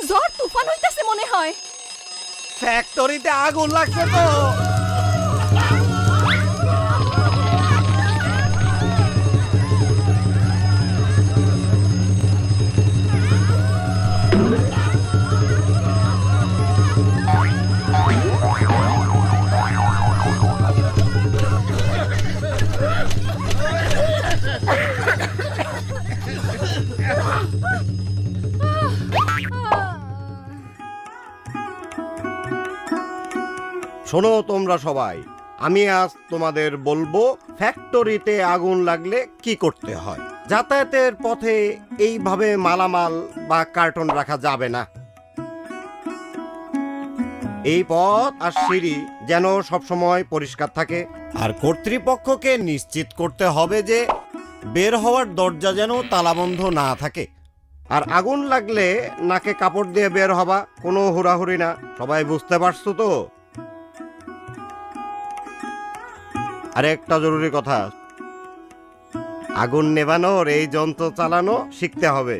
ঝড় তুফান হইতাছে মনে হয়। ফ্যাক্টরিতে আগুন লাগছে তো। শোনো তোমরা সবাই, আমি আজ তোমাদের বলবো ফ্যাক্টরিতে আগুন লাগলে কি করতে হয়। যাতায়াতের পথে এইভাবে মালামাল বা কার্টন রাখা যাবে না। এই পথ আর সিঁড়ি যেন সবসময় পরিষ্কার থাকে। আর কর্তৃপক্ষকে নিশ্চিত করতে হবে যে বের হওয়ার দরজা যেন তালাবন্ধ না থাকে। আর আগুন লাগলে নাকে কাপড় দিয়ে বের হবা, কোনো হুড়াহুড়ি না। সবাই বুঝতে পারছো তো? আর একটা জরুরি কথা, আগুন নেভানোর এই যন্ত্র চালানো শিখতে হবে।